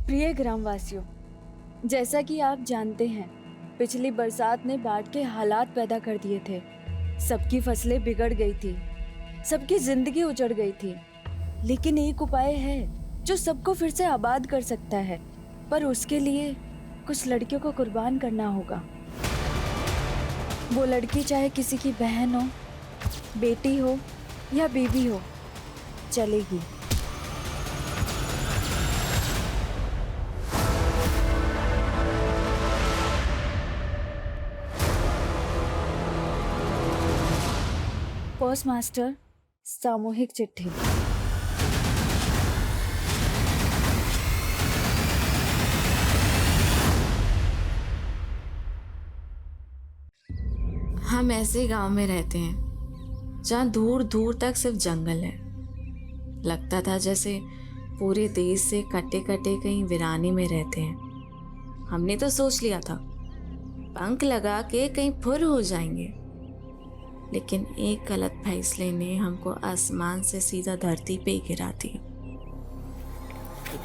प्रिय ग्रामवासियों, जैसा कि आप जानते हैं, पिछली बरसात ने बाढ़ के हालात पैदा कर दिए थे। सबकी फसलें बिगड़ गई थी, सबकी जिंदगी उजड़ गई थी। लेकिन एक उपाय है जो सबको फिर से आबाद कर सकता है, पर उसके लिए कुछ लड़कियों को कुर्बान करना होगा। वो लड़की चाहे किसी की बहन हो, बेटी हो या बीवी हो, चलेगी। पोस्ट मास्टर सामूहिक चिट्ठी। हम ऐसे गांव में रहते हैं जहाँ दूर दूर तक सिर्फ जंगल है। लगता था जैसे पूरे देश से कटे कटे कहीं वीरानी में रहते हैं। हमने तो सोच लिया था पंख लगा के कहीं फुर हो जाएंगे, लेकिन एक गलत फैसले ने हमको आसमान से सीधा धरती पे ही गिरा दिया।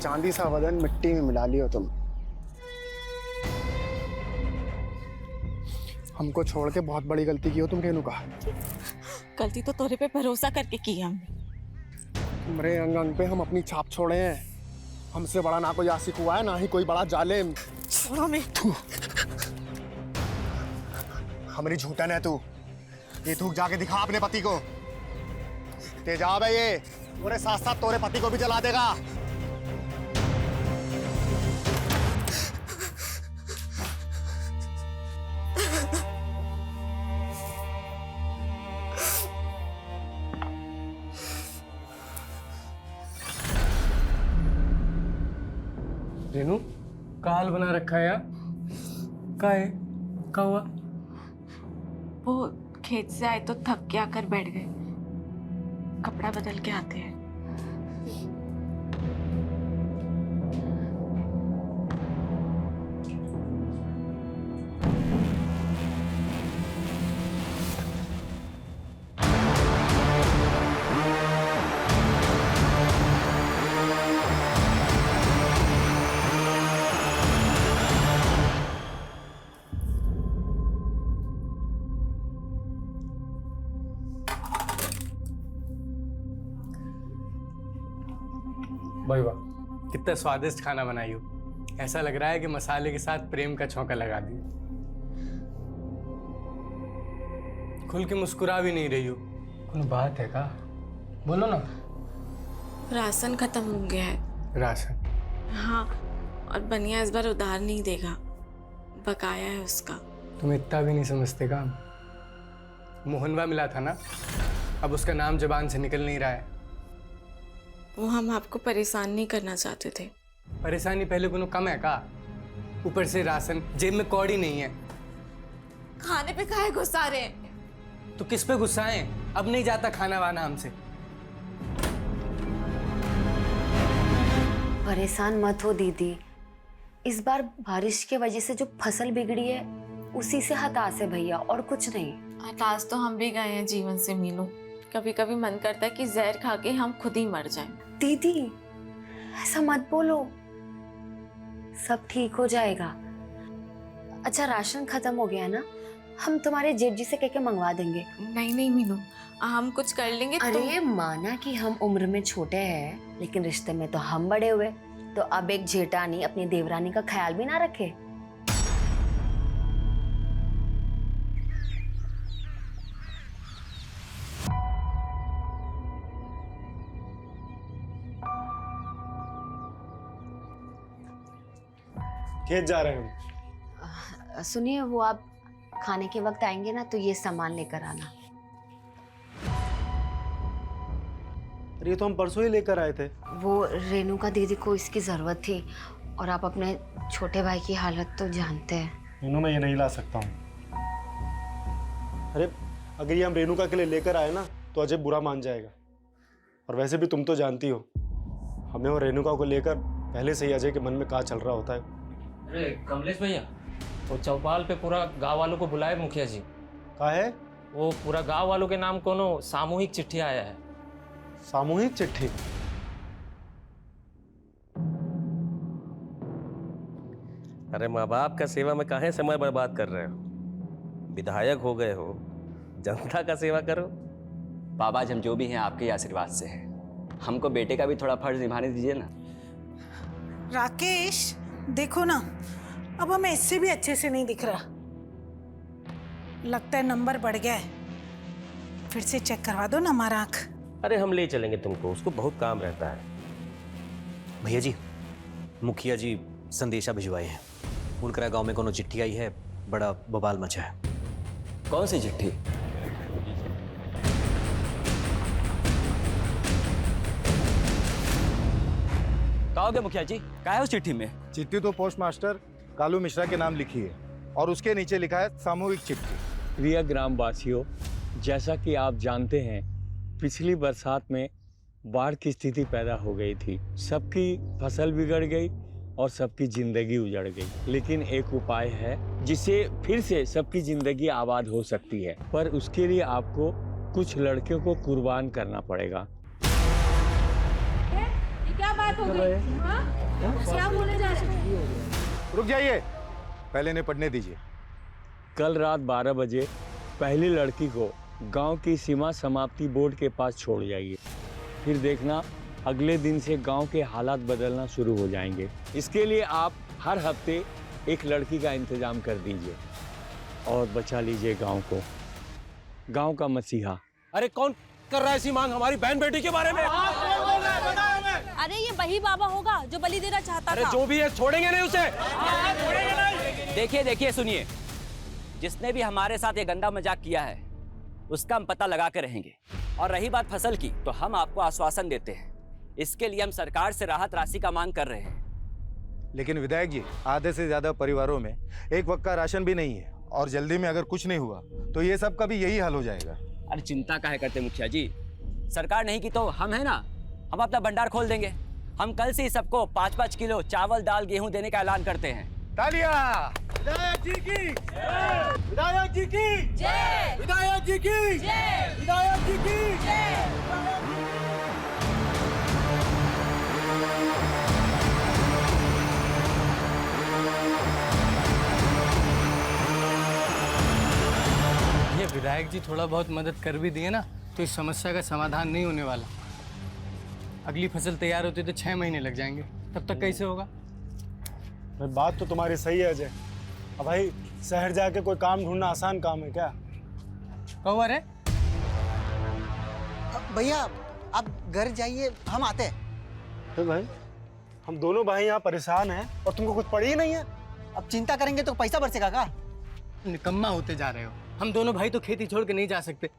चांदी सा बदन मिट्टी में मिला लियो तुम। हमको छोड़ के बहुत बड़ी गलती की हो तुम रेणुका। गलती तो तोरे पे भरोसा करके की हमने। तुम्हारे अंग अंग पे हम अपनी छाप छोड़े हैं। हमसे बड़ा ना कोई आशिक हुआ है, ना ही कोई बड़ा जालिम। छोड़ो मैं। हमारी झूठन है तू। ये थूक जाके दिखा अपने पति को। तेजाब है ये, पूरे साथ साथ तोरे पति को भी जला देगा। रेनू, का हाल बना रखा है यार? का हुआ? वो खेत से आए तो थक के आकर बैठ गए। कपड़ा बदल के आते हैं। भाई वाह, कितना स्वादिष्ट खाना बनाई हो। ऐसा लग रहा है कि मसाले के साथ प्रेम का छौंका लगा दिया। खुल के मुस्कुरा भी नहीं रही हो। कोई बात है का? बोलो ना। राशन खत्म हो गया है। राशन? हाँ, और बनिया इस बार उधार नहीं देगा, बकाया है उसका। तुम इतना भी नहीं समझते का? मोहनवा मिला था ना, अब उसका नाम जुबान से निकल नहीं रहा है। वो हम आपको परेशान नहीं करना चाहते थे। परेशानी पहले कोनो कम है का? ऊपर से राशन, जेब में कौड़ी नहीं है। खाने पे काहे गुस्सा रहे हैं? तो किस पे गुस्सा है? अब नहीं जाता खाना वाना हमसे। परेशान मत हो दीदी, इस बार बारिश की वजह से जो फसल बिगड़ी है उसी से हताश है भैया, और कुछ नहीं। हताश तो हम भी गए हैं जीवन से मीनू। कभी कभी मन करता है कि जहर खा के हम खुद ही मर जाएं। दीदी ऐसा मत बोलो, सब ठीक हो जाएगा। अच्छा, राशन खत्म हो गया ना, हम तुम्हारे जेठ जी से कह के मंगवा देंगे। नहीं नहीं मीनू, हम कुछ कर लेंगे। अरे माना कि हम उम्र में छोटे हैं, लेकिन रिश्ते में तो हम बड़े हुए, तो अब एक जेठानी अपनी देवरानी का ख्याल भी ना रखे। खेत जा रहे हैं। सुनिए, वो आप खाने के वक्त आएंगे ना तो ये सामान लेकर आना। अरे ये तो हम परसों ही लेकर आए थे। वो रेणुका दीदी को इसकी जरूरत थी, और आप अपने छोटे भाई की हालत तो जानते हैं। मीनू, मैं ये नहीं ला सकता हूँ। अरे अगर ये हम रेणुका के लिए लेकर आए ना तो अजय बुरा मान जाएगा, और वैसे भी तुम तो जानती हो हमें और रेणुका को लेकर पहले से ही अजय के मन में क्या चल रहा होता है। अरे कमलेश भैया, वो चौपाल पे पूरा गांव वालों को बुलाए मुखिया जी। का है? वो पूरा गांव वालों के नाम कोनो सामूहिक चिट्ठी आया है। सामूहिक चिट्ठी? अरे माँ बाप का सेवा में काहे समय बर्बाद कर रहे हो? विधायक हो गए हो, जनता का सेवा करो। बाबा आज हम जो भी हैं आपके ही आशीर्वाद से हैं। हमको बेटे का भी थोड़ा फर्ज निभाने दीजिए ना। राकेश देखो ना, अब हमें इससे भी अच्छे से नहीं दिख रहा। लगता है नंबर बढ़ गया है। फिर से चेक करवा दो ना हमारा आँख। अरे हम ले चलेंगे तुमको, उसको बहुत काम रहता है। भैया जी, मुखिया जी संदेशा भिजवाए हैं। उनकरा गांव में कोनो चिट्ठी आई है, बड़ा बवाल मचा है। कौन सी चिट्ठी? कहोगे मुखिया जी, क्या है उस चिट्ठी में? चिट्ठी तो पोस्ट मास्टर कालू मिश्रा के नाम लिखी है और उसके नीचे लिखा है सामूहिक चिट्ठी। प्रिय ग्रामवासियों, जैसा कि आप जानते हैं, पिछली बरसात में बाढ़ की स्थिति पैदा हो गई थी। सबकी फसल बिगड़ गई और सबकी जिंदगी उजड़ गई। लेकिन एक उपाय है जिससे फिर से सबकी जिंदगी आबाद हो सकती है, पर उसके लिए आपको कुछ लड़कियों को कुर्बान करना पड़ेगा। ये क्या बात हो गई? क्या बोले जा रहे? रुक जाइए, पहले इन्हें पढ़ने दीजिए। कल रात 12 बजे पहली लड़की को गांव की सीमा समाप्ति बोर्ड के पास छोड़ जाइए। फिर देखना अगले दिन से गांव के हालात बदलना शुरू हो जाएंगे। इसके लिए आप हर हफ्ते एक लड़की का इंतजाम कर दीजिए और बचा लीजिए गांव को, गांव का मसीहा। अरे कौन कर रहा है ऐसी मांग हमारी बहन बेटी के बारे में? अरे ये वही बाबा होगा जो बलि देना चाहता अरे था। जो भी है छोड़ेंगे नहीं उसे। देखिए देखिए सुनिए, जिसने भी हमारे साथ ये गंदा मजाक किया है उसका हम पता लगा के रहेंगे। और रही बात फसल की, तो हम आपको आश्वासन देते हैं, इसके लिए हम सरकार से राहत राशि का मांग कर रहे हैं। लेकिन विधायक जी, आधे से ज्यादा परिवारों में एक वक्त का राशन भी नहीं है और जल्दी में अगर कुछ नहीं हुआ तो ये सब का भी यही हाल हो जाएगा। अरे चिंता काहे करते मुखिया जी, सरकार नहीं की तो हम है ना, हम अपना भंडार खोल देंगे। हम कल से ही सबको 5-5 किलो चावल दाल गेहूं देने का ऐलान करते हैं। तालियां! विधायक जी की विधायक जी की जय! विधायक जी की जय! विधायक जी की जय! ये विधायक जी थोड़ा बहुत मदद कर भी दिए ना तो इस समस्या का समाधान नहीं होने वाला। अगली फसल तैयार होती तो 6 महीने लग जाएंगे, तब तक कैसे होगा? बात तो तुम्हारी सही है अजय। अब भाई शहर जाके कोई काम ढूंढना आसान काम है क्या? कहो अरे भैया आप घर जाइए, हम आते हैं। तो भाई हम दोनों भाई यहाँ परेशान हैं और तुमको कुछ पड़ी ही नहीं है। अब चिंता करेंगे तो पैसा बरसेगा का? निकम्मा होते जा रहे हो। हम दोनों भाई तो खेती छोड़ के नहीं जा सकते।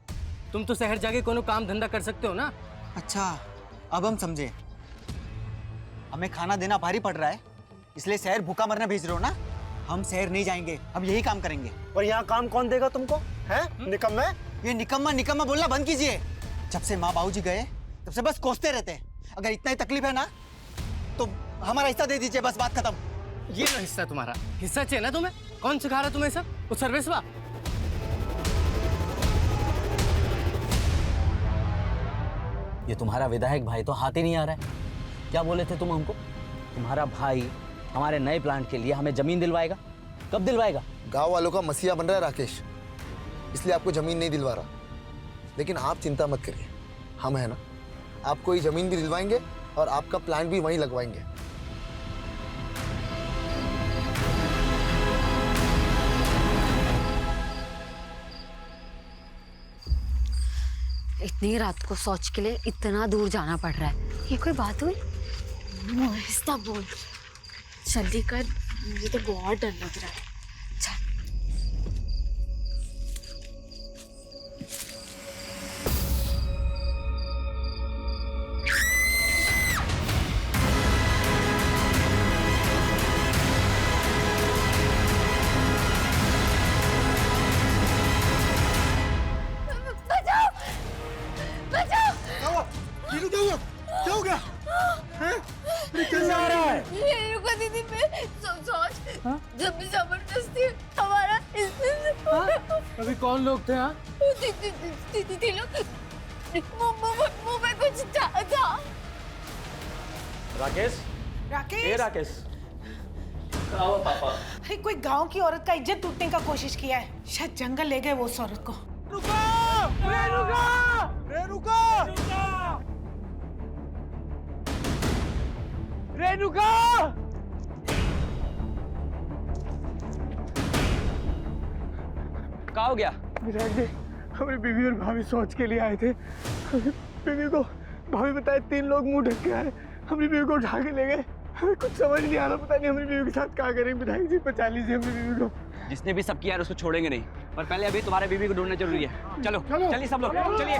तुम तो शहर जाके कोनो काम धंधा कर सकते हो ना। अच्छा अब हम समझे, हमें खाना देना भारी पड़ रहा है इसलिए शहर भूखा मरने भेज रहे हो ना। हम शहर नहीं जाएंगे, हम यही काम करेंगे। और यहाँ काम कौन देगा तुमको? हैं? निकम्मे? ये निकम्मा निकम्मा बोलना बंद कीजिए। जब से माँ बाबूजी गए तब से बस कोसते रहते हैं। अगर इतना ही तकलीफ है ना तो हमारा हिस्सा दे दीजिए, बस बात खत्म। ये ना हिस्सा तुम्हारा, हिस्सा चाहिए ना तुम्हें? कौन सिखा रहा तुम्हें सब? वो सर्वेसवा? ये तुम्हारा विधायक भाई तो हाथ ही नहीं आ रहा है। क्या बोले थे तुम हमको? तुम्हारा भाई हमारे नए प्लांट के लिए हमें जमीन दिलवाएगा। कब दिलवाएगा? गांव वालों का मसीहा बन रहा है राकेश, इसलिए आपको जमीन नहीं दिलवा रहा। लेकिन आप चिंता मत करिए, हम है ना, आपको ये जमीन भी दिलवाएंगे और आपका प्लांट भी वहीं लगवाएंगे। इतनी रात को शौच के लिए इतना दूर जाना पड़ रहा है, ये कोई बात हुई? आहिस्ता बोल, जल्दी कर, मुझे तो बहुत डर लग रहा है। क्या हो गया? कैसे आ रहा है? ये रुको दीदी, मैं सोच जब भी जबरदस्ती हमारा अभी कौन लोग थे? हाँ दीदी लोग मुंह में कुछ था। राकेश, राकेश, ए राकेश, पापा। अरे कोई गांव की औरत का इज्जत लूटने का कोशिश किया है, शायद जंगल ले गए वो उस औरत को। रेणुका! क्या हो गया? विधायक जी, हमारी बीवी और भाभी शौच के लिए आए थे। बीवी को भाभी बताए 3 लोग मुंह ढक के आए, हमारी बीवी को उठा के ले गए। हमें कुछ समझ नहीं आ रहा, पता नहीं हमारी बीवी के साथ क्या करेंगे। विधायक जी बचा लीजिए हमारी बीवी को। जिसने भी सब किया है उसको छोड़ेंगे नहीं, पर पहले अभी तुम्हारे बीवी को ढूंढना जरूरी है। चलो चलिए सब लोग, चलिए।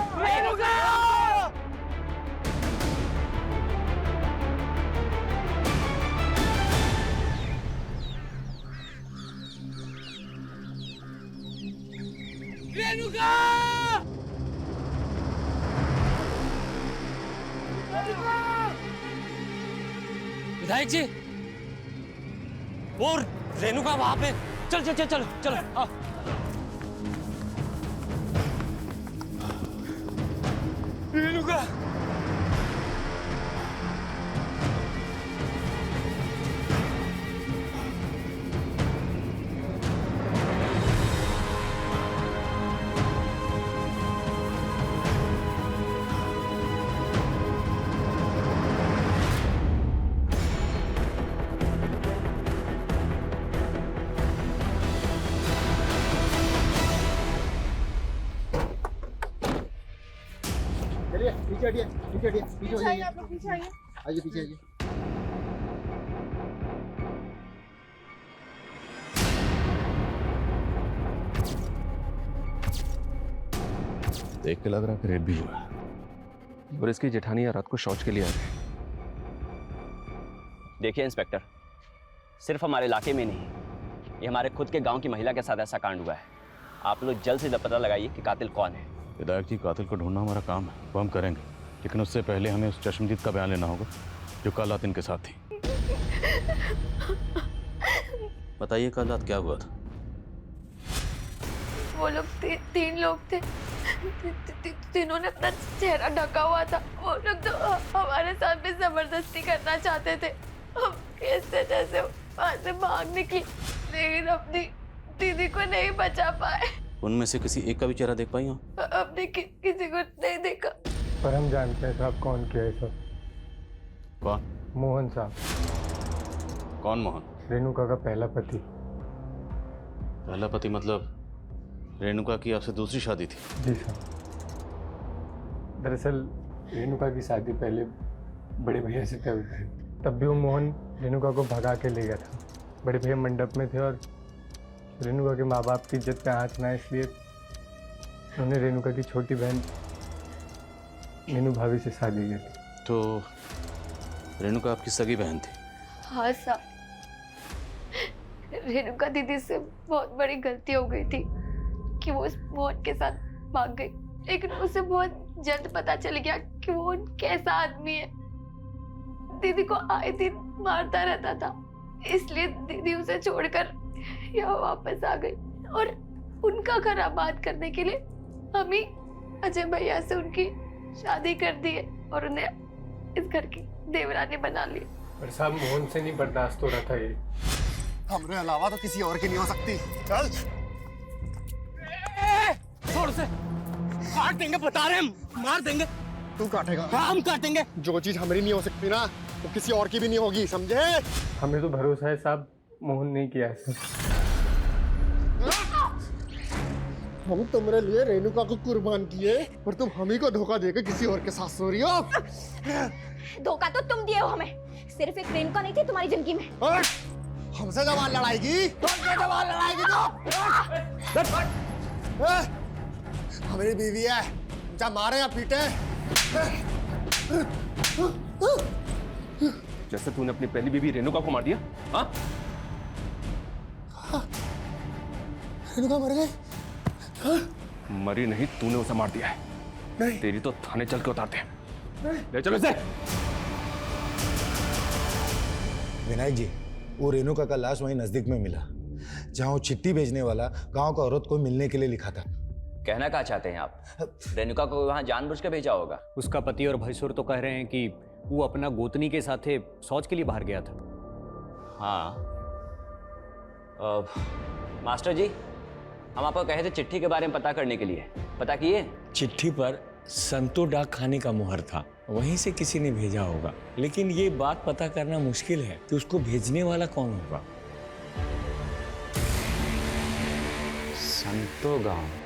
विधायक जी, वो रेणुका वहां पे। चल चल चल चलो चलो। आओ। रेणुका! पीछे हटिए, पीछे हटिए, पीछे हो जाइए। आइए पीछे आइए। देख के लग रहा है कि रेप भी हुआ और इसकी जेठानी रात को शौच के लिए आ गई। देखिए इंस्पेक्टर, सिर्फ हमारे इलाके में नहीं, ये हमारे खुद के गांव की महिला के साथ ऐसा कांड हुआ है। आप लोग जल्द से जल्द पता लगाइए कि कातिल कौन है। विधायक जी, कातिल को ढूंढना हमारा काम है, वो हम करेंगे, लेकिन उससे पहले हमें उस चश्मदीद का बयान लेना होगा जो कल रात इनके साथ थी। बताइए कल रात क्या हुआ था? वो लोग 3 लोग थे। तीनों ने अपना चेहरा ढका हुआ था। वो लोग तो हमारे साथ भी जबरदस्ती करना चाहते थे। हम कैसे जैसे वहां से भाग निकले, लेकिन अपनी दीदी को नहीं बचा पाए। उनमें से किसी एक का भी चेहरा देख पाई हो? अपने किसी को नहीं देखा। पर हम जानते हैं साहब कौन किया है सब। कौन? मोहन साहब। कौन मोहन? रेणुका का पहला पति। पहला पति मतलब रेणुका की आपसे दूसरी शादी थी? जी साहब। दरअसल रेणुका की शादी पहले बड़े भैया से तय हुई थी, तब भी वो मोहन रेणुका को भगा के ले गया था। बड़े भैया मंडप में थे और रेणुका के माँ बाप की इज्जत पे आँच ना, इसलिए उन्होंने रेणुका की छोटी बहन मीनू भाभी से शादी की थी। तो रेणुका आपकी सगी बहन थी? हाँ साहब, रेणुका दीदी से बहुत बड़ी गलती हो गई थी कि वो उस मोहन के साथ भाग गई, लेकिन उसे बहुत जल्द पता चल गया कि वो कैसा आदमी है। दीदी को आए दिन मारता रहता था, इसलिए दीदी उसे छोड़कर यहाँ वापस आ गई और उनका घर आबाद करने के लिए हम ही अजय भैया से उनकी शादी कर दी है और उन्हें इस घर की देवरानी बना ली। पर साहब मोहन से नहीं बर्दाश्त हो रहा था ये। हमरे अलावा तो किसी और की नहीं हो सकती। चल छोड़ से, काट देंगे, बता रहे हम, मार देंगे। तू काटेगा? हाँ हम काटेंगे। जो चीज हमारी नहीं हो सकती ना, वो किसी और की भी नहीं होगी, समझे? हमें तो भरोसा है साहब, मोहन नहीं किया है सर। हम तुम्हारे लिए रेणुका को कुर्बान किए, पर तुम हम ही को धोखा देकर किसी और के साथ सो रही हो। धोखा तो तुम दिए हो हमें, सिर्फ एक रेणुका नहीं थी तुम्हारी जिंदगी में। हमसे जवान लड़ाएगी? तुमसे जवान लड़ाएगी तो? हमारी बीवी है, चाहे मारे या पीटे। जैसे तूने अपनी पहली बीवी रेणुका को मार दिया। हाँ? रेणुका मर गई? मरी नहीं, तूने उसे मार दिया है। नहीं। तेरी तो थाने चल के उतारते हैं। ले चलो इसे। विनायक जी, वो रेणुका का लाश वहीं नजदीक में मिला, जहां वो चिट्ठी भेजने वाला गांव का औरत को मिलने के लिए लिखा था। कहना क्या चाहते हैं आप? रेणुका को वहां जानबूझ के भेजा होगा। उसका पति और भैंसुर तो कह रहे हैं कि वो अपना गोतनी के साथ शौच के लिए बाहर गया था। हाँ, मास्टर जी, हम आपको कहे थे चिट्ठी के बारे में पता करने के लिए, पता किए? चिट्ठी पर संतो डाक खाने का मुहर था, वहीं से किसी ने भेजा होगा, लेकिन ये बात पता करना मुश्किल है कि उसको भेजने वाला कौन होगा। संतो गांव।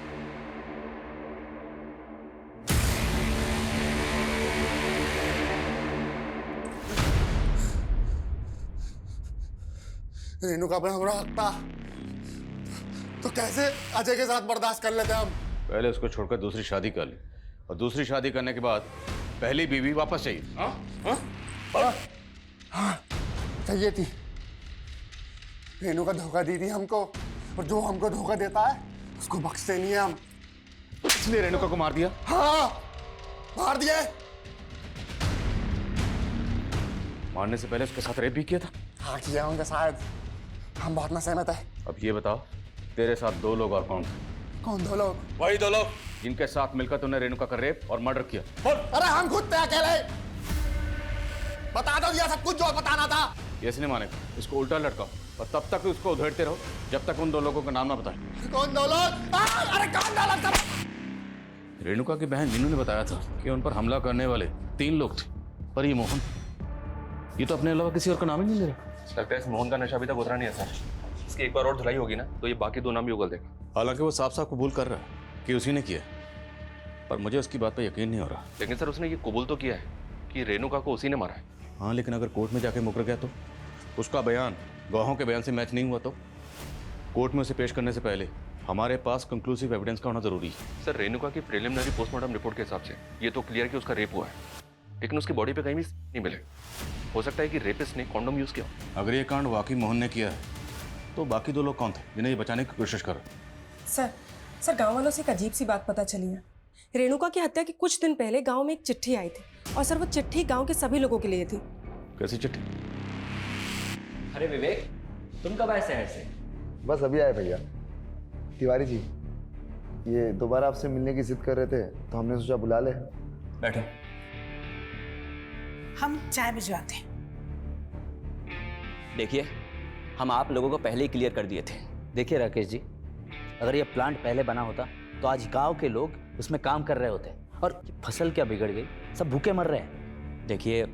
रेणुका पर हमारा हक था तो कैसे अजय के साथ बर्दाश्त कर लेते हम? पहले उसको छोड़कर दूसरी शादी कर ली, और दूसरी शादी करने के बाद पहली बीवी वापस चाहिए। हाँ, चाहिए थी। रेणुका धोखा दी थी हमको, और जो हमको धोखा देता है उसको बख्शते नहीं है हम। इसलिए रेणुका को मार दिया? हाँ, मार दिया। मारने से पहले उसके साथ रेप भी किया था? हाँ, किया होंगे शायद, हम बहुत ना सहमत है। अब ये बताओ, तेरे साथ दो लोग और कौन थे? कौन दो लोग? वही दो लोग जिनके साथ मिलकर तूने रेणुका का रेप और मर्डर किया। अरे हम खुद थे अकेले। बता दो दिया सब कुछ जो बताना था। ये इसने मानेगा, इसको उल्टा लटकाओ और तब तक उसको उधेड़ते रहो जब तक उन दो लोगों का नाम ना बताए। कौन दो लोग? अरे कौन दो लोग? रेणुका की बहन मीनू ने बताया था कि उन पर हमला करने वाले 3 लोग थे, पर ये मोहन, ये तो अपने अलावा किसी और का नाम ही नहीं ले रहा। लगता है इस मोहन का नशा अभी तक उतरा नहीं है सर। इसकी एक बार और धुलाई होगी ना तो ये बाकी 2 नाम भी उगल देगा। हालांकि वो साफ साफ कबूल कर रहा है कि उसी ने किया, पर मुझे उसकी बात पर यकीन नहीं हो रहा। लेकिन सर उसने ये कबूल तो किया है कि रेणुका को उसी ने मारा है। हाँ, लेकिन अगर कोर्ट में जाके मुकर गया तो? उसका बयान गवाहों के बयान से मैच नहीं हुआ तो? कोर्ट में उसे पेश करने से पहले हमारे पास कंक्लूसिव एविडेंस का होना जरूरी है। सर रेणुका की प्रिलिमिनरी पोस्टमार्टम रिपोर्ट के हिसाब से ये तो क्लियर कि उसका रेप हुआ है, लेकिन उसकी बॉडी पे कहीं भी नहीं मिले। हो सकता है कि रेपिस्ट ने कॉन्डोम यूज किया। अगर ये कांड वाकई मोहन ने किया है तो बाकी 2 लोग कौन थे जिन्हें ये बचाने की कोशिश कर रहे? सर गांव वालों से एक अजीब सी बात पता चली है। रेणुका की हत्या के कुछ दिन पहले गांव में एक चिट्ठी आई थी, और सर वो चिट्ठी गांव के सभी लोगों के लिए थी। कैसी चिट्ठी? अरे विवेक, तुम कब आए शहर से? बस अभी आए भैया। तिवारी जी, ये दोबारा आपसे मिलने की जिद कर रहे थे तो हमने सोचा बुला ले। बैठो। हम चाय भिजवाते हैं। देखिए, हम आप लोगों को पहले ही क्लियर कर दिए थे। देखिए राकेश जी, अगर ये प्लांट पहले बना होता तो आज गांव के लोग उसमें काम कर रहे होते, और फसल क्या बिगड़ गई, सब भूखे मर रहे हैं। देखिए,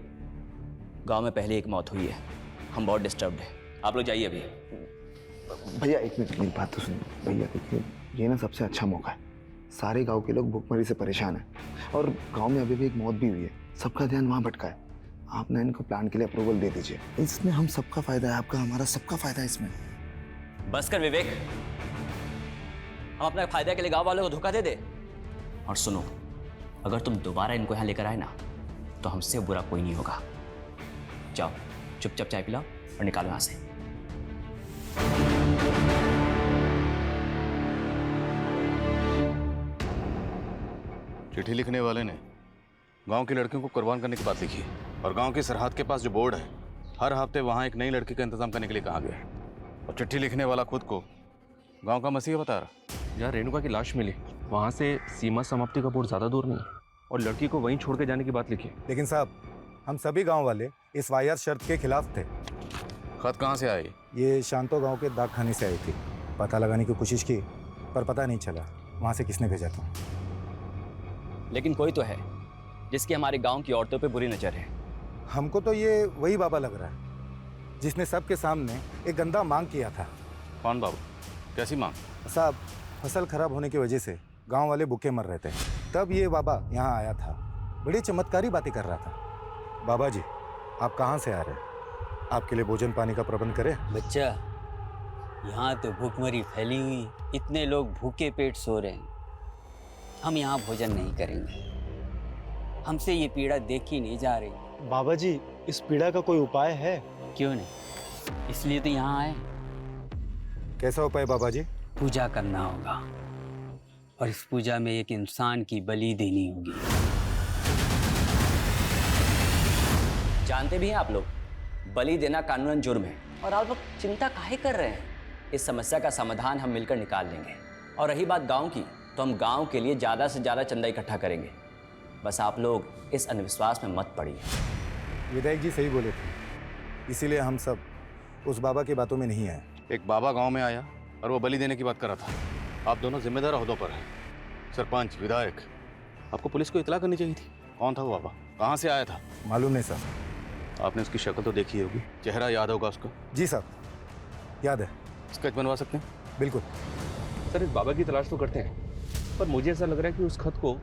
गांव में पहले एक मौत हुई है, हम बहुत डिस्टर्ब्ड हैं। आप लोग जाइए अभी। भैया एक मिनट, मेरी बात तो सुनिए। भैया देखिए, ये ना सबसे अच्छा मौका है। सारे गांव के लोग भूखमरी से परेशान हैं, और गांव में अभी भी एक मौत भी हुई है। सबका ध्यान वहाँ भटका है। आप ना इनको प्लान के लिए अप्रूवल दे दीजिए। इसमें हम सबका फायदा है, आपका, हमारा, सबका फायदा है इसमें। बस कर विवेक, हम अपने फायदे के लिए गांव वालों को धोखा दे दे। और सुनो, अगर तुम दोबारा इनको यहाँ लेकर आए ना तो हमसे बुरा कोई नहीं होगा। जाओ, चुपचाप चाय पिलाओ और निकालो यहाँ से। चिट्ठी लिखने वाले ने गांव की लड़कियों को कुर्बान करने की बात लिखी है, और गांव की सरहद के पास जो बोर्ड है, हर हफ्ते वहां एक नई लड़की का इंतजाम करने के लिए कहा गया है। और चिट्ठी लिखने वाला खुद को गांव का मसीहा बता रहा। जहाँ रेणुका की लाश मिली वहाँ से सीमा समाप्ति का बोर्ड ज़्यादा दूर नहीं है, और लड़की को वहीं छोड़ के जाने की बात लिखी। लेकिन साहब, हम सभी गांव वाले इस वाहियात शर्त के खिलाफ थे। खत कहाँ से आई? ये शांतो गांव के डाक खाने से आई थी। पता लगाने की कोशिश की पर पता नहीं चला वहाँ से किसने भेजा था। लेकिन कोई तो है जिसकी हमारे गांव की औरतों पे बुरी नजर है। हमको तो ये वही बाबा लग रहा है जिसने सबके सामने एक गंदा मांग किया था। कौन बाबू? कैसी मांग? साहब, फसल खराब होने की वजह से गांव वाले भूखे मर रहे थे, तब ये बाबा यहाँ आया था। बड़ी चमत्कारी बातें कर रहा था। बाबा जी, आप कहाँ से आ रहे हैं? आपके लिए भोजन पानी का प्रबंध करें? बच्चा, यहाँ तो भूखमरी फैली हुई, इतने लोग भूखे पेट सो रहे हैं। हम यहाँ भोजन नहीं करेंगे, हमसे ये पीड़ा देखी नहीं जा रही। बाबा जी, इस पीड़ा का कोई उपाय है? क्यों नहीं, इसलिए तो यहाँ आए। कैसा उपाय बाबा जी? पूजा करना होगा, और इस पूजा में एक इंसान की बलि देनी होगी। जानते भी हैं आप लोग, बलि देना कानूनन जुर्म है, और आप लोग चिंता काहे कर रहे हैं? इस समस्या का समाधान हम मिलकर निकाल लेंगे। और रही बात गांव की, तो हम गांव के लिए ज़्यादा से ज़्यादा चंदा इकट्ठा करेंगे। बस आप लोग इस अंधविश्वास में मत पड़िए। विधायक जी सही बोले थे, इसीलिए हम सब उस बाबा की बातों में नहीं आए। एक बाबा गांव में आया और वो बलि देने की बात कर रहा था। आप दोनों जिम्मेदार ओहदों पर हैं, सरपंच, विधायक। आपको पुलिस को इतला करनी चाहिए थी। कौन था वो बाबा, कहाँ से आया था? मालूम नहीं सर। आपने उसकी शक्ल तो देखी होगी, चेहरा याद होगा उसको? जी सर, याद है। स्केच बनवा सकते हैं? बिल्कुल सर, इस बाबा की तलाश तो करते हैं, पर मुझे ऐसा लग रहा है कि उस खत को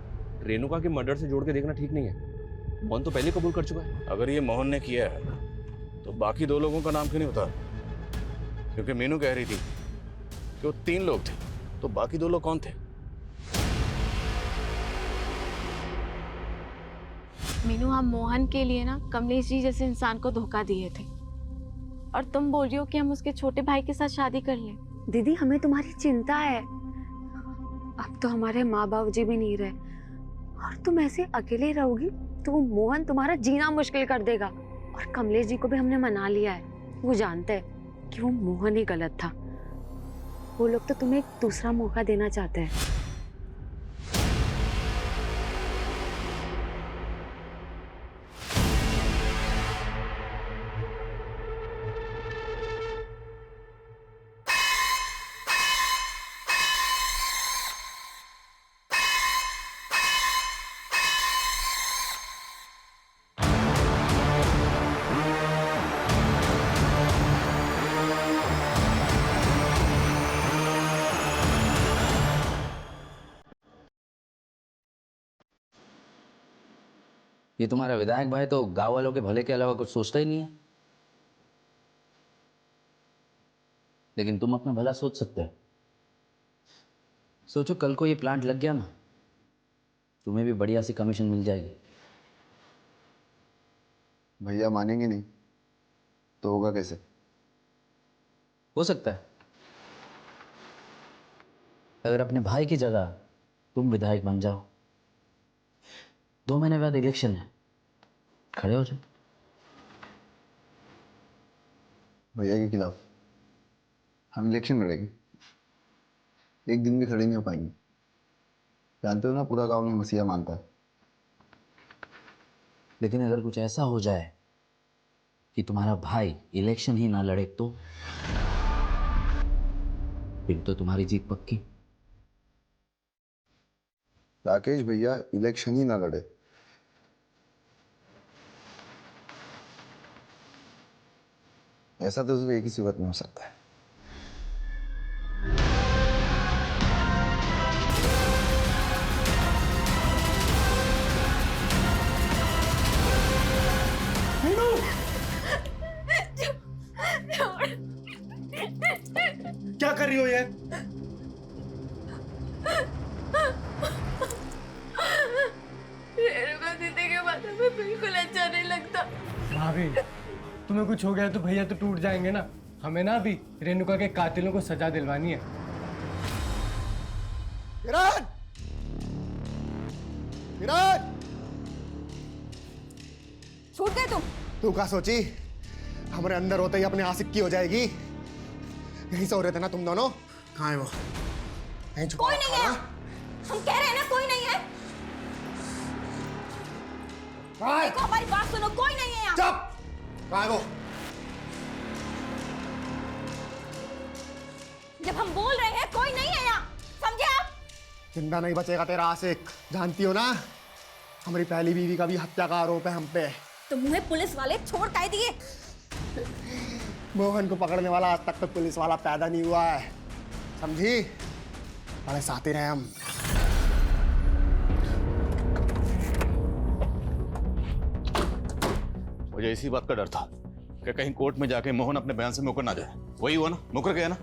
रेणुका के मर्डर से जोड़ के देखना ठीक नहीं है। मोहन तो पहले कबूल कर चुका है। अगर ये मोहन ने किया है तो बाकी 2 लोगों का नाम क्यों नहीं होता? क्योंकि मीनू कह रही थी कि वो 3 लोग थे, तो बाकी 2 लोग कौन थे? मीनू, हम मोहन के लिए ना कमलेश जी जैसे इंसान को धोखा दिए थे, और तुम बोल रही हो कि हम उसके छोटे भाई के साथ शादी कर लें। दीदी, हमें तुम्हारी चिंता है। अब तो हमारे माँ बाप जी भी नहीं रहे, और तुम ऐसे अकेले रहोगी तो वो मोहन तुम्हारा जीना मुश्किल कर देगा। और कमलेश जी को भी हमने मना लिया है, वो जानते हैं कि वो मोहन ही गलत था। वो लोग तो तुम्हें एक दूसरा मौका देना चाहते हैं। ये तुम्हारा विधायक भाई तो गांव वालों के भले के अलावा कुछ सोचता ही नहीं है। लेकिन तुम अपना भला सोच सकते हो। सोचो, कल को ये प्लांट लग गया ना, तुम्हें भी बढ़िया सी कमीशन मिल जाएगी। भैया मानेंगे नहीं तो होगा कैसे? हो सकता है अगर अपने भाई की जगह तुम विधायक बन जाओ, 2 महीने बाद इलेक्शन है, खड़े हो जाओ। भैया के खिलाफ हम इलेक्शन लड़ेंगे, एक दिन भी खड़े नहीं हो पाएंगे। जानते हो ना, पूरा गांव में मसीहा मानता है। लेकिन अगर कुछ ऐसा हो जाए कि तुम्हारा भाई इलेक्शन ही ना लड़े तो फिर तो तुम्हारी जीत पक्की। राकेश भैया इलेक्शन ही ना लड़े, ऐसा तो सिर्फ एक ही सूरत में हो सकता है। क्या कर रही हो ये? रेणुका दीदी के बारे में बिल्कुल अच्छा नहीं लगता। भाभी, तुम्हें कुछ हो गया तो भैया तो टूट जाएंगे ना। हमें ना अभी रेणुका के कातिलों को सजा दिलवानी है। किरण! किरण! छूट गए तुम। तू क्या सोची हमारे अंदर होते ही अपने आशिक की हो जाएगी? यहीं से हो रहे थे ना तुम दोनों? कहाँ है वो? कोई नहीं है, हम कह रहे हैं ना कोई नहीं है। देखो हमारी बात सुनो, कोई नहीं है यहाँ। चुप! कहाँ है वो? जब हम बोल रहे हैं कोई नहीं है यहाँ, समझे आप? जिंदा नहीं बचेगा तेरा आशिक। जानती हो ना, हमारी पहली बीवी का भी हत्या का आरोप है हम पे। तो मुझे पुलिस वाले छोड़ काहे दिए? मोहन को पकड़ने वाला आज तक तो पुलिस वाला पैदा नहीं हुआ है, समझी? बड़े साथी रहे हम। मुझे इसी बात का डर था कि कहीं कोर्ट में जाके मोहन अपने बयान से मुकर ना जाए। वही हुआ ना, मुकर गया ना।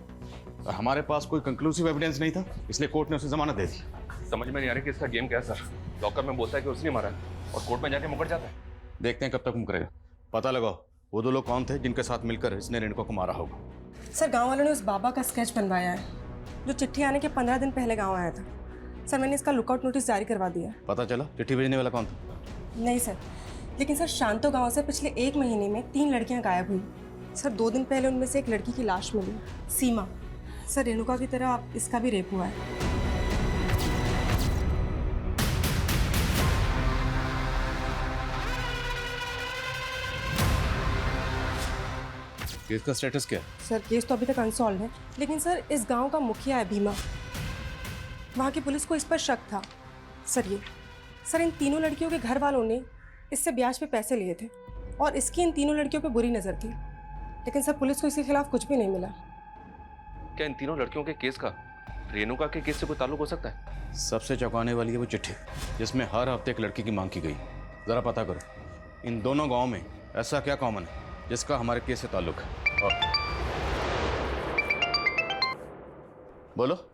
और हमारे पास कोई कंक्लूसिव एविडेंस नहीं था, इसलिए कोर्ट ने उसे जमानत दे दी। समझ में नहीं आ रही कि इसका गेम क्या है सर। लॉकर में बोलता है कि उसने मारा है और कोर्ट में जाके मुकर जाता है। देखते हैं कब तक मुकरेगा। पता लगाओ वो 2 लोग कौन थे जिनके साथ मिलकर इसने रेणुका को मारा होगा। सर, गांव वालों ने उस बाबा का स्केच बनवाया है जो चिट्ठी आने के 15 दिन पहले गांव आया था। सर, मैंने इसका लुकआउट नोटिस जारी करवा दिया। पता चला चिट्ठी भेजने वाला कौन था? नहीं सर, लेकिन सर शांतो गांव से पिछले 1 महीने में 3 लड़कियां गायब हुई। सर, 2 दिन पहले उनमें से एक लड़की की लाश मिली, सीमा। सर, रेणुका की तरह इसका भी रेप हुआ है। केस का स्टेटस क्या है? सर केस तो अभी तक अनसॉल्व है, लेकिन सर इस गांव का मुखिया है भीमा, वहाँ की पुलिस को इस पर शक था। सर इन तीनों लड़कियों के घर वालों ने इससे ब्याज पे पैसे लिए थे और इसकी इन तीनों लड़कियों पे बुरी नज़र थी, लेकिन सर पुलिस को इसके खिलाफ कुछ भी नहीं मिला। क्या इन तीनों लड़कियों के केस का रेणुका के केस से कोई ताल्लुक हो सकता है? सबसे चौंकाने वाली है वो चिट्ठी जिसमें हर हफ्ते एक लड़की की मांग की गई। जरा पता करो इन दोनों गांव में ऐसा क्या कॉमन है जिसका हमारे केस से ताल्लुक है। और बोलो।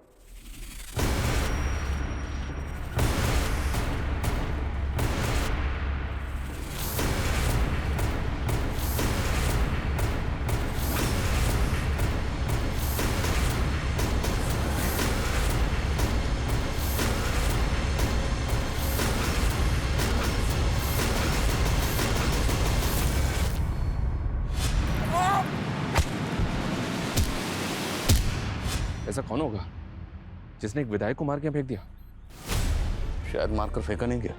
ऐसा कौन होगा जिसने एक विधायक को मार के फेंक दिया? शायद मारकर फेंका नहीं गया,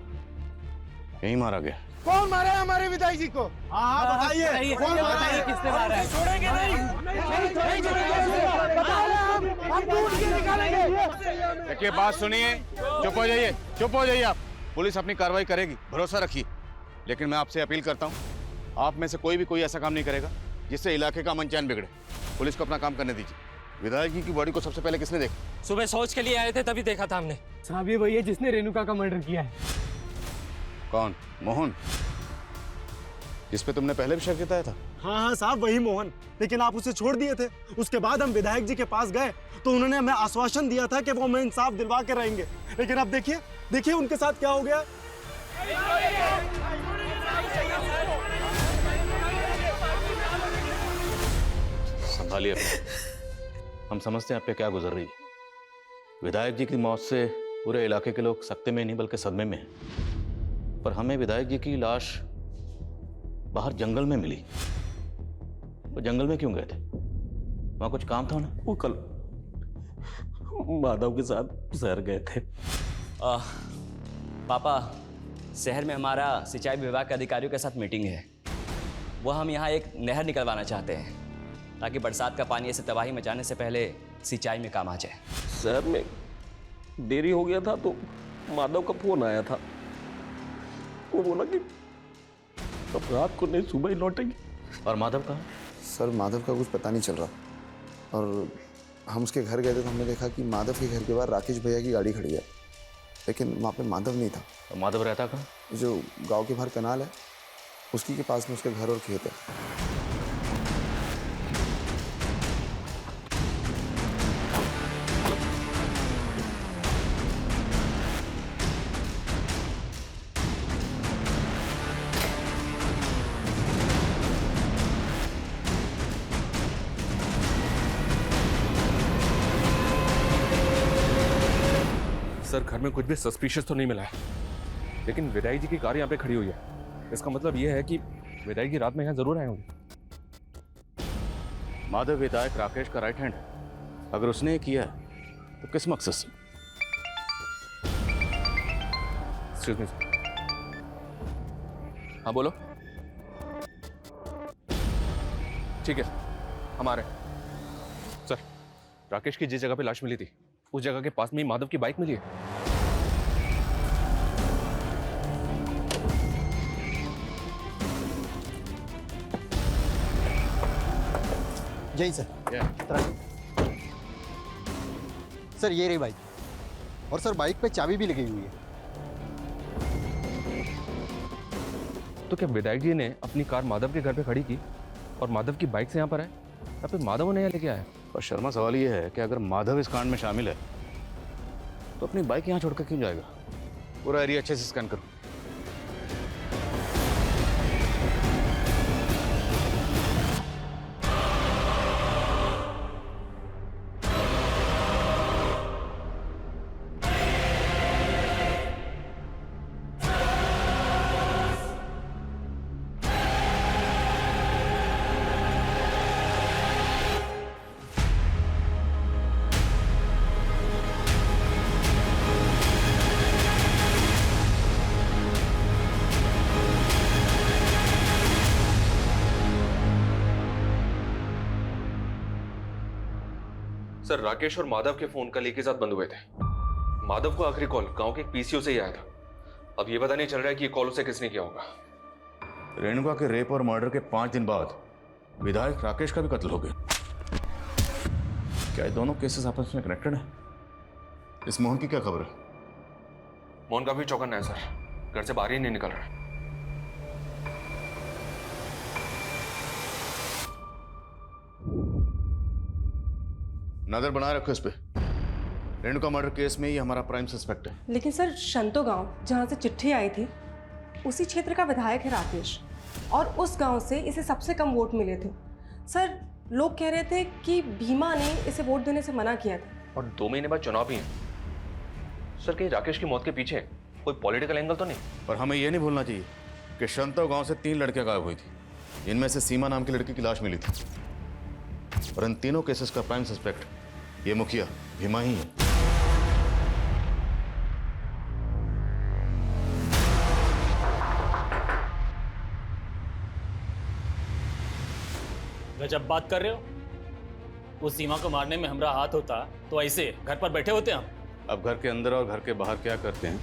यहीं मारा गया। कौन मारा है हमारे विधायक जी को? हाँ बताइए, कौन मारा है? किसने मारा है? छोड़ेंगे नहीं हम ढूंढ के निकालेंगे। देखिए बात सुनिए, चुप हो जाइए, चुप हो जाइए आप। पुलिस अपनी कार्रवाई करेगी, भरोसा रखिए। लेकिन मैं आपसे अपील करता हूँ, आप में से कोई ऐसा काम नहीं करेगा जिससे इलाके का अमन चैन बिगड़े। पुलिस को अपना काम करने दीजिए। विधायक जी की बॉडी को सबसे पहले किसने देखा? सुबह शौच के लिए आए थे तभी देखा था हमने। साहब ये वही है जिसने रेणुका का मर्डर किया है। कौन? मोहन, जिस पे तुमने पहले भी शक जताया था? हाँ साहब वही मोहन, लेकिन आप उसे छोड़ दिए थे। उसके बाद हम विधायक जी के पास गए तो उन्होंने हमें आश्वासन दिया था कि वो हमें इंसाफ दिलवा के रहेंगे, लेकिन अब देखिए उनके साथ क्या हो गया। संभालिए अपने। हम समझते हैं आप पे क्या गुजर रही है। विधायक जी की मौत से पूरे इलाके के लोग सकते में नहीं बल्कि सदमे में हैं। पर हमें विधायक जी की लाश बाहर जंगल में मिली। वो जंगल में क्यों गए थे? वहां कुछ काम था उन्हें? वो कल माधव के साथ शहर गए थे। पापा, शहर में हमारा सिंचाई विभाग के अधिकारियों के साथ मीटिंग है। वो हम यहाँ एक नहर निकलवाना चाहते हैं ताकि बरसात का पानी ऐसे तबाही मचाने से पहले सिंचाई में काम आ जाए। शहर में देरी हो गया था तो माधव का फोन आया था। वो बोला कि अब रात को नहीं सुबह ही लौटेंगे। और माधव कहाँ? सर माधव का कुछ पता नहीं चल रहा, और हम उसके घर गए थे तो हमने देखा कि माधव के घर के बाहर राकेश भैया की गाड़ी खड़ी है, लेकिन वहाँ पे माधव नहीं था। तो माधव रहता कहाँ? जो गांव के बाहर कनाल है उसकी के पास में उसका घर और खेत है। सर घर में कुछ भी सस्पिशियस तो नहीं मिला है, लेकिन विधायक जी की कार यहाँ पे खड़ी हुई है। इसका मतलब ये है कि विधायक जी रात में यहाँ जरूर आए होंगे। माधव विधायक राकेश का राइट हैंड है। अगर उसने ये किया है तो किस मकसद से? Excuse me. हाँ बोलो। ठीक है हम आ रहे हैं। सर राकेश की जिस जगह पे लाश मिली थी उस जगह के पास में ही माधव की बाइक मिली है। यही सर। सर ये रही बाइक, और सर बाइक पे चाबी भी लगी हुई है। तो क्या विधायक जी ने अपनी कार माधव के घर पे खड़ी की और माधव की बाइक से यहाँ पर आए, या फिर माधव उन्हें यहाँ लेके आया? और शर्मा सवाल ये है कि अगर माधव इस कांड में शामिल है तो अपनी बाइक यहाँ छोड़कर क्यों जाएगा? पूरा एरिया अच्छे से स्कैन करो। सर राकेश और माधव के फोन कल एक ही साथ बंद हुए थे। माधव को आखिरी कॉल गांव के पीसीओ से ही आया था। अब ये पता नहीं चल रहा है कि ये कॉल उसे किसने किया होगा। रेणुका के रेप और मर्डर के 5 दिन बाद विधायक राकेश का भी कत्ल हो गया। क्या ये दोनों केसेस आपस में कनेक्टेड हैं? इस मोहन की क्या खबर है? मोहन का भी चौकन्ना है सर, घर से बाहर ही नहीं निकल रहा है। नजर बनाए रखो इस पे। रेणुका मर्डर केस में ये हमारा प्राइम सस्पेक्ट है। लेकिन सर शंतो गांव जहाँ से चिट्ठी आई थी उसी क्षेत्र का विधायक है राकेश, और उस गांव से इसे सबसे कम वोट मिले थे। सर लोग कह रहे थे कि भीमा ने इसे वोट देने से मना किया था। और 2 महीने बाद चुनाव भी है। सर कहीं राकेश की मौत के पीछे कोई पॉलिटिकल एंगल तो नहीं? पर हमें यह नहीं भूलना चाहिए कि शंतो गांव से 3 लड़कियां गायब हुई थी। इनमें से सीमा नाम की लड़की की लाश मिली थी, और इन तीनों केसेस का प्राइम सस्पेक्ट ये मुखिया भीमा ही है। गजब बात कर रहे हो। उस सीमा को मारने में हमारा हाथ होता तो ऐसे घर पर बैठे होते हम। अब घर के अंदर और घर के बाहर क्या करते हैं,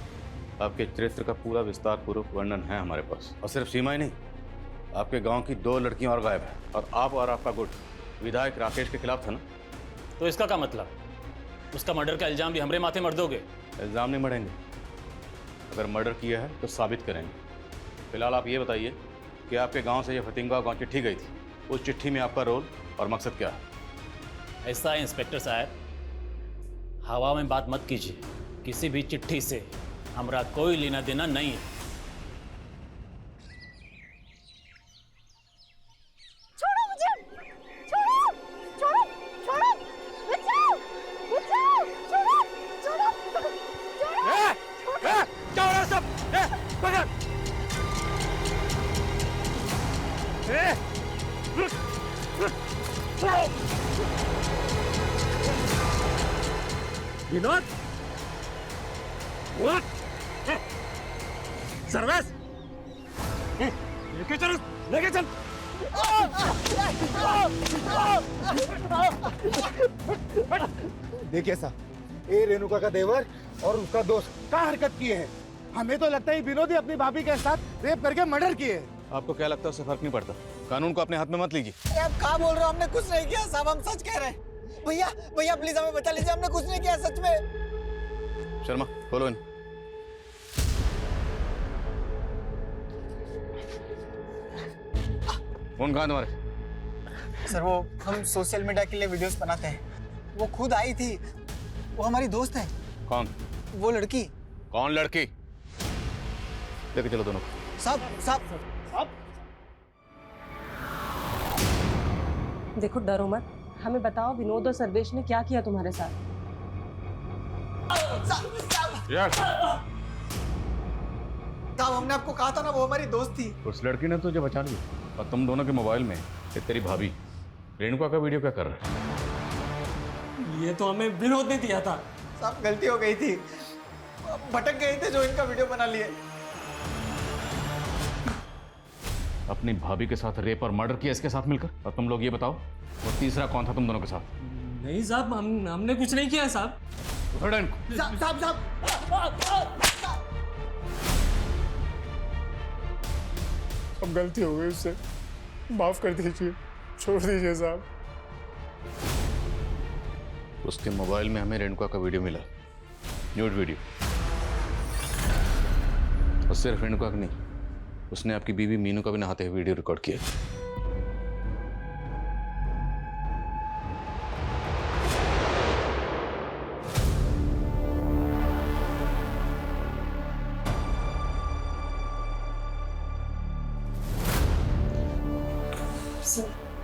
आपके चरित्र का पूरा विस्तार पूर्वक वर्णन है हमारे पास। और सिर्फ सीमा ही नहीं, आपके गांव की 2 लड़कियां और गायब हैं, और आप और आपका गुट विधायक राकेश के खिलाफ था ना। तो इसका क्या मतलब? उसका मर्डर का इल्जाम भी हमारे माथे मर दोगे? इल्जाम नहीं मरेंगे, अगर मर्डर किया है तो साबित करेंगे। फिलहाल आप ये बताइए कि आपके गांव से ये फतिंगा गांव चिट्ठी गई थी, उस चिट्ठी में आपका रोल और मकसद क्या है? ऐसा है इंस्पेक्टर साहब, हवा में बात मत कीजिए। किसी भी चिट्ठी से हमारा कोई लेना देना नहीं है। छोड़ो मुझे, छोड़ो, छोड़ो, छोड़ो, बचाओ, बचाओ, छोड़ो, छोड़ो, छोड़ो। क्या हो रहा है सब? पकड़! विनोद, सर्वेश, लेके चल, लेके चल। देखिए साहब, ये रेणुका का देवर और उसका दोस्त क्या हरकत किए हैं। हमें तो लगता है विनोद ही अपनी भाभी के साथ रेप करके मर्डर किए हैं। आपको क्या लगता है उससे फर्क नहीं पड़ता? कानून को अपने हाथ में मत लीजिए। अरे आप क्या बोल रहे हो? हमने कुछ नहीं किया साहब, हम सच कह रहे हैं। भैया भैया प्लीज हमें बचा लीजिए, हमने कुछ नहीं किया सच में। शर्मा खोलो इन। फोन कहाँ तुम्हारे? सर वो हम सोशल मीडिया के लिए वीडियोस बनाते हैं। वो खुद आई थी, वो हमारी दोस्त है। कौन? वो लड़की। कौन लड़की? लेके चलो दोनों। सब देखो डरो मत, हमें बताओ विनोद और सर्वेश ने क्या किया तुम्हारे साथ? साहब हमने आपको कहा था ना वो हमारी दोस्त थी। उस लड़की ने तुझे बचा लिया, और तुम दोनों के मोबाइल में ये तेरी भाभी रेणुका का वीडियो क्या कर रहा है? ये तो हमें विनोद ने दिया था। साहब गलती हो गई थी, भटक गए थे जो इनका वीडियो बना लिए। अपनी भाभी के साथ रेप और मर्डर किया इसके साथ मिलकर, और तुम लोग ये बताओ वो तीसरा कौन था तुम दोनों के साथ? नहीं साहब, हमने कुछ नहीं किया साहब। उठो इनको। अब गलती हो गई उससे, माफ कर दीजिए, छोड़ दीजिए साहब। उसके मोबाइल में हमें रेणुका का वीडियो मिला, न्यूड वीडियो। और सिर्फ रेणुका का नहीं, उसने आपकी बीवी मीनू का भी नहाते हुए वीडियो रिकॉर्ड किया।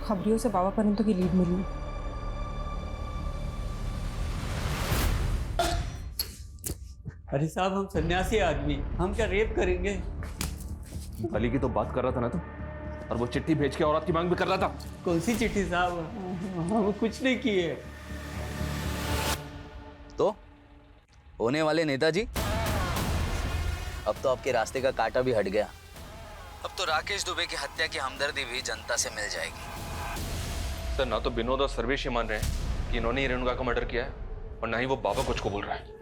खबरियों से बाबा परंतु की लीड मिली। अरे साहब हम सन्यासी आदमी, हम क्या रेप करेंगे? अली की तो बात कर रहा था ना तुम, और वो चिट्ठी भेज के औरत की मांग भी कर रहा था। कौन सी चिट्ठी साहब? हम कुछ नहीं किए। तो होने वाले नेताजी, अब तो आपके रास्ते का कांटा भी हट गया। अब तो राकेश दुबे की हत्या की हमदर्दी भी जनता से मिल जाएगी। सर ना तो विनोद और सर्वेश ये मान रहे हैं, कि इन्होंने ही रेणुका का मर्डर किया है और ना ही वो बाबा कुछ को बोल रहा है।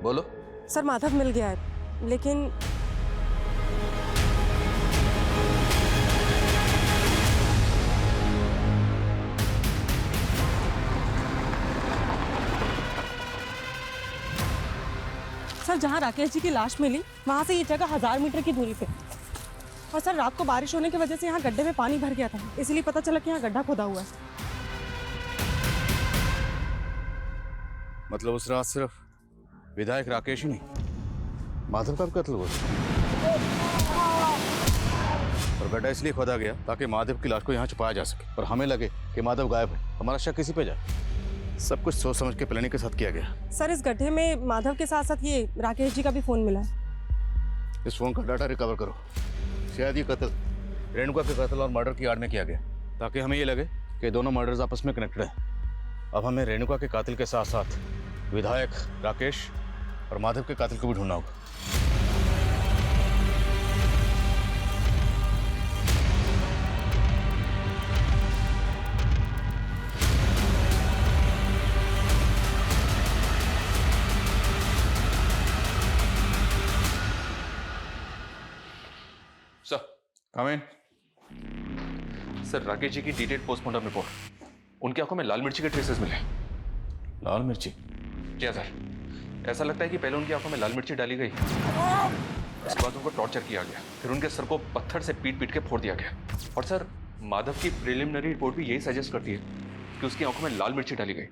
बोलो। सर माधव मिल गया है, लेकिन सर जहाँ राकेश जी की लाश मिली वहाँ से ये जगह 1000 मीटर की दूरी पे। और सर रात को बारिश होने की वजह से यहाँ गड्ढे में पानी भर गया था, इसलिए पता चला कि यहाँ गड्ढा खोदा हुआ है। मतलब उस रात सिर्फ विधायक राकेश ही नहीं, माधव का भी कत्ल हुआ। और गड्ढा इसलिए खोदा गया ताकि माधव की लाश को यहाँ छुपाया जा सके और हमें लगे कि माधव गायब है, हमारा शक किसी पे जाए। सब कुछ सोच समझ के प्लानिंग के साथ किया गया। सर इस गड्ढे में माधव के साथ साथ ये राकेश जी का भी फोन मिला है। इस फोन का डाटा रिकवर करो। शायद ये कत्ल रेणुका के कत्ल और मर्डर की आड़ में किया गया, ताकि हमें ये लगे कि दोनों मर्डर्स आपस में कनेक्टेड हैं। अब हमें रेणुका के कातिल के साथ साथ विधायक राकेश और माधव के कातिल को भी ढूंढना होगा। सर कम इन। सर राकेश जी की डिटेल्ड पोस्टमार्टम रिपोर्ट, उनकी आंखों में लाल मिर्ची के ट्रेसेस मिले। लाल मिर्ची? क्या सर, ऐसा लगता है कि पहले उनकी आंखों में लाल मिर्ची डाली गई, उसके बाद उनको टॉर्चर किया गया, फिर उनके सर को पत्थर से पीट पीट के फोड़ दिया गया। और सर माधव की प्रिलिमिनरी रिपोर्ट भी यही सजेस्ट करती है कि उसकी आंखों में लाल मिर्ची डाली गई।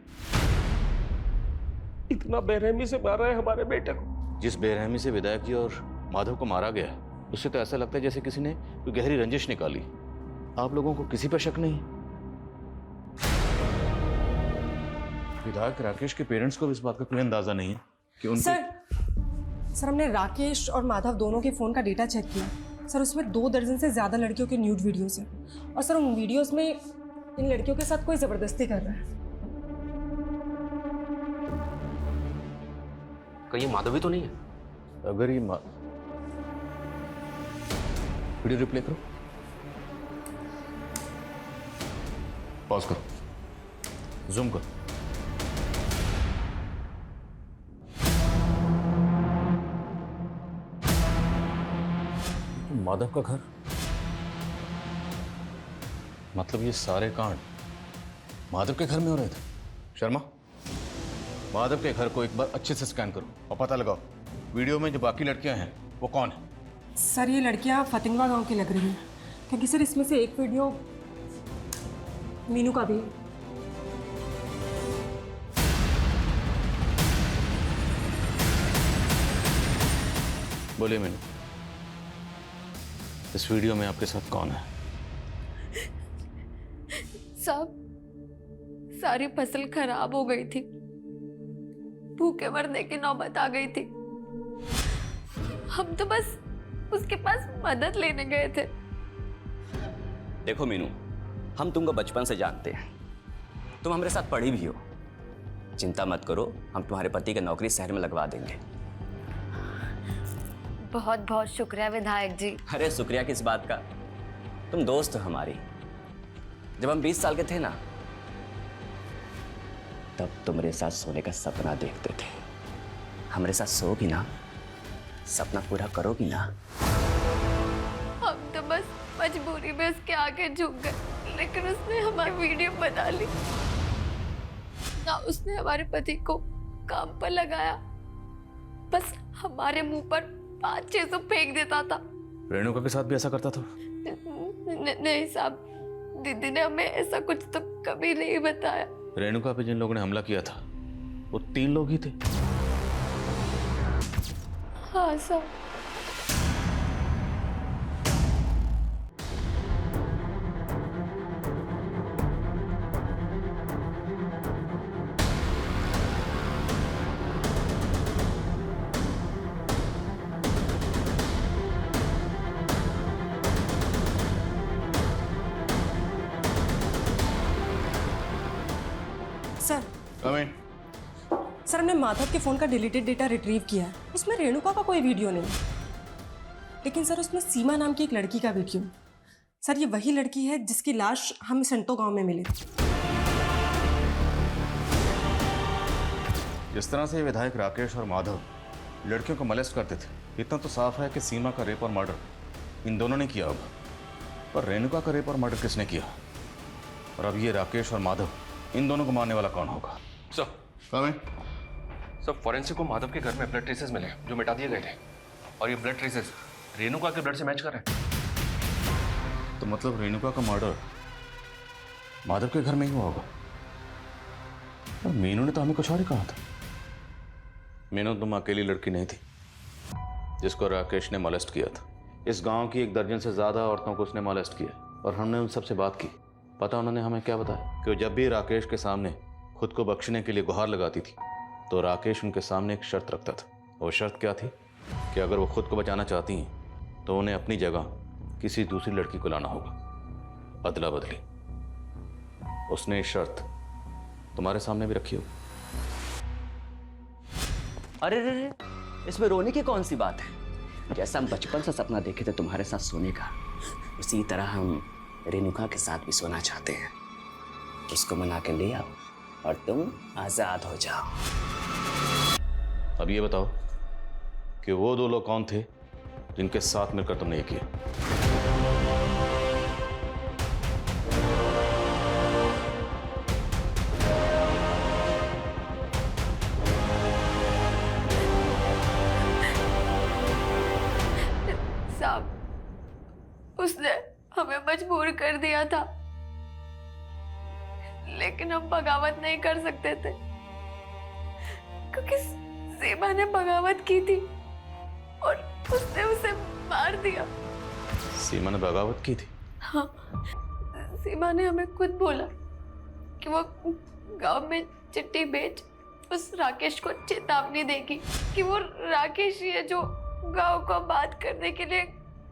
इतना बेरहमी से मारा है हमारे बेटे को। जिस बेरहमी से विधायक जी और माधव को मारा गया है, उससे तो ऐसा लगता है जैसे किसी ने कोई गहरी रंजिश निकाली। आप लोगों को किसी पर शक नहीं? विधायक राकेश के पेरेंट्स को भी इस बात का कोई अंदाजा नहीं है कि उनको... सर हमने राकेश और माधव दोनों के फोन का डेटा चेक किया। सर उसमें 2 दर्जन से ज्यादा लड़कियों के न्यूड वीडियोस हैं। और सर उन वीडियोस में इन लड़कियों के साथ कोई जबरदस्ती कर रहा है। कहीं माधव भी तो नहीं है? अगर ये वीडियो रिप्ले करो, पॉज करो, जूम करो। माधव का घर, मतलब ये सारे कांड माधव के घर में हो रहे थे। शर्मा, माधव के घर को एक बार अच्छे से स्कैन करो और पता लगाओ वीडियो में जो बाकी लड़कियां हैं वो कौन है। सर ये लड़कियां फतिंगवा गांव की लग रही हैं, क्योंकि सर इसमें से एक वीडियो मीनू का भी है। बोलिए मीनू, इस वीडियो में आपके साथ कौन है? साहब सारी फसल खराब हो गई थी, भूखे मरने की नौबत आ गई थी। हम तो बस उसके पास मदद लेने गए थे। देखो मीनू, हम तुमको बचपन से जानते हैं, तुम हमारे साथ पढ़ी भी हो। चिंता मत करो, हम तुम्हारे पति की नौकरी शहर में लगवा देंगे। बहुत बहुत शुक्रिया विधायक जी। अरे शुक्रिया किस बात का, तुम दोस्त हो हमारी। जब हम 20 साल के थे ना, तब तुम्हारे साथ सोने का सपना देखते थे। हमारे साथ सोगी ना, सपना पूरा करोगी ना? हम तो बस मजबूरी में उसके आगे झुक गए, लेकिन उसने हमारी वीडियो बना ली ना। उसने हमारे पति को काम पर लगाया, बस हमारे मुंह पर 500 फेंक देता था। रेणुका के साथ भी ऐसा करता था? नहीं साहब, दीदी ने हमें ऐसा कुछ तो कभी नहीं बताया। रेणुका पे जिन लोगों ने हमला किया था वो 3 लोग ही थे। हाँ साहब। सर हमने माधव के फोन का डिलीटेड डेटा रिट्रीव किया है, उसमें रेणुका का कोई वीडियो नहीं, लेकिन सर उसमें सीमा नाम की एक लड़की का वीडियो। सर ये वही लड़की है जिसकी लाश हम संतो गांव में मिली थी। जिस तरह से ये विधायक राकेश और माधव लड़कियों को मोलेस्ट करते थे, इतना तो साफ है कि सीमा का रेप और मर्डर इन दोनों ने किया होगा, पर रेणुका का रेप और मर्डर किसने किया? और अब ये राकेश और माधव, इन दोनों को मारने वाला कौन होगा? सर फॉरेंसिक को माधव के घर में ब्लड ट्रेसेस मिले जो मिटा दिए गए थे, और ये ब्लड ट्रेसेस रेणुका के ब्लड से मैच कर रहे हैं। तो मतलब रेणुका का मर्डर माधव के घर में ही हुआ होगा। और मीनू ने तो हमें कुछ और ही कहा था। मीनू तुम अकेली लड़की नहीं थी जिसको राकेश ने मोलेस्ट किया था। इस गांव की 1 दर्जन से ज्यादा औरतों को उसने मोलेस्ट किया, और हमने उन सबसे बात की। पता उन्होंने हमें क्या बताया कि जब भी राकेश के सामने खुद को बख्शने के लिए गुहार लगाती थी तो राकेश उनके सामने एक शर्त रखता था। वो शर्त क्या थी कि अगर वो खुद को बचाना चाहती हैं तो उन्हें अपनी जगह किसी दूसरी लड़की को लाना होगा, अदला बदली। उसने ये शर्त तुम्हारे सामने भी रखी हो। अरे रे रे, इसमें रोने की कौन सी बात है? जैसा हम बचपन से सपना देखे थे तुम्हारे साथ सोने का, उसी तरह हम रेणुका के साथ भी सोना चाहते हैं। उसको मना के ले आओ और तुम आजाद हो जाओ। अब ये बताओ कि वो 2 लोग कौन थे जिनके साथ मिलकर तुमने ये किया? साहब, उसने हमें मजबूर कर दिया था, लेकिन हम बगावत नहीं कर सकते थे क्योंकि सीमा ने बगावत की थी और उसने उसे मार दिया। सीमा ने बगावत की थी? हाँ, सीमा ने हमें खुद बोला कि वो गांव में चिट्ठी भेज उस राकेश को चेतावनी देगी कि वो राकेश ही है जो गांव को बात करने के लिए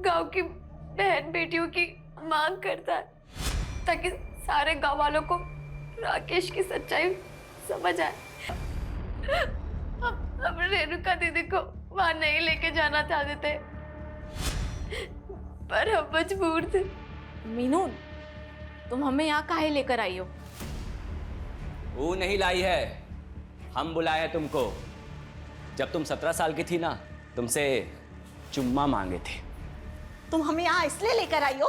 गांव की बहन बेटियों की मांग करता है, ताकि सारे गांव वालों को राकेश की सच्चाई समझ आए। हम रेणुका दीदी को वहां नहीं लेके जाना चाहते थे, पर हम मजबूर थे। मीनू, तुम हमें यहाँ काहे लेकर आई हो? वो नहीं लाई है, हम बुलाए हैं तुमको। जब तुम 17 साल की थी ना, तुमसे चुम्मा मांगे थे। तुम हमें यहाँ इसलिए लेकर आई हो?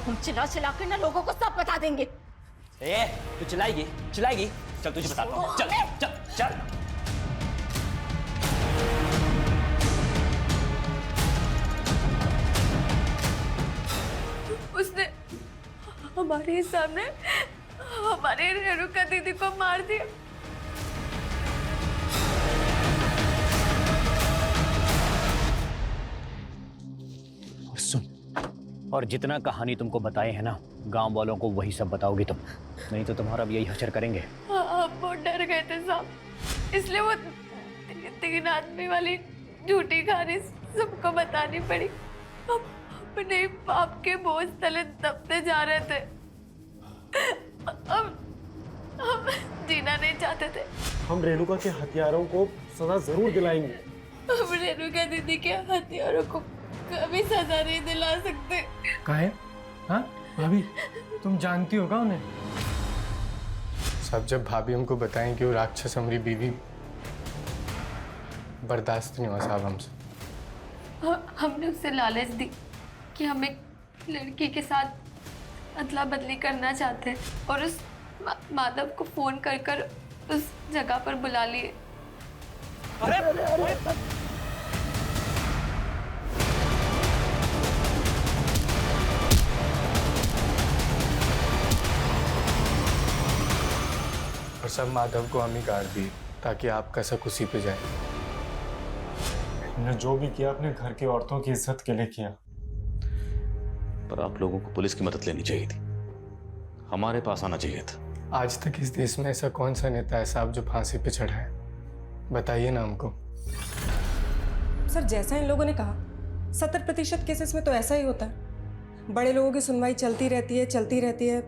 हम चिल्ला चिल्ला कर ना लोगों को सब बता देंगे। तू चिल्लाएगी? चल तुझे बताता हूँ। चल चल चल। उसने हमारे सामने हमारे रेणुका दीदी को मार दिया। सुन, और जितना कहानी तुमको बताए हैं ना, गांव वालों को वही सब बताओगी तुम, नहीं तो तुम्हारा भी यही हश्र करेंगे। हम बहुत डर गए थे साहब, इसलिए वो 3 आदमी वाली झूठी कहानी सबको बतानी पड़ी। हम अपने पाप के बोझ तले दबते जा रहे थे। हम जीना नहीं चाहते थे। हम रेणुका के हथियारों को सजा जरूर दिलाएंगे। हम रेणुका दीदी के हथियारों को कभी सजा नहीं दिला सकते। काहे? हाँ भाभी, तुम जानती होगा उन्हें? सब जब भाभी हमको बताएं कि वो राक्षस हमारी बीवी, बर्दाश्त नहीं हुआ साहब हमसे। हमने उससे लालच दी कि हम एक लड़की के साथ अदला बदली करना चाहते हैं, और उस माधव को फोन कर कर उस जगह पर बुला लिए। और सब माधव को हम ही काट दिए ताकि आपका शक उसी पे जाए। ने जो भी किया अपने घर की औरतों की इज्जत के लिए किया। पर आप लोगों को पुलिस की मदद लेनी चाहिए थी, हमारे पास आना चाहिए था। आज तक इस देश में ऐसा कौन सा नेता है साहब जो फांसी पे चढ़ा है? बताइए ना हमको। सर जैसा इन लोगों ने कहा, 70% केसेस में तो ऐसा ही होता है। बड़े लोगों की सुनवाई चलती रहती है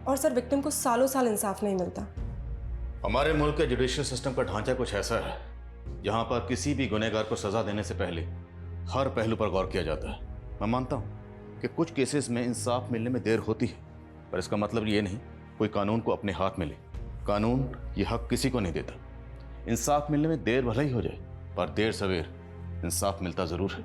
और सर विक्टिम को सालों साल इंसाफ नहीं मिलता। हमारे मुल्क के जुडिशियल सिस्टम का ढांचा कुछ ऐसा है जहां पर किसी भी गुनहगार को सजा देने से पहले हर पहलू पर गौर किया जाता है। मैं मानता हूं कि कुछ केसेस में इंसाफ मिलने में देर होती है, पर इसका मतलब ये नहीं कोई कानून को अपने हाथ में ले। कानून ये हक किसी को नहीं देता। इंसाफ मिलने में देर भले ही हो जाए, पर देर सवेर इंसाफ मिलता जरूर है।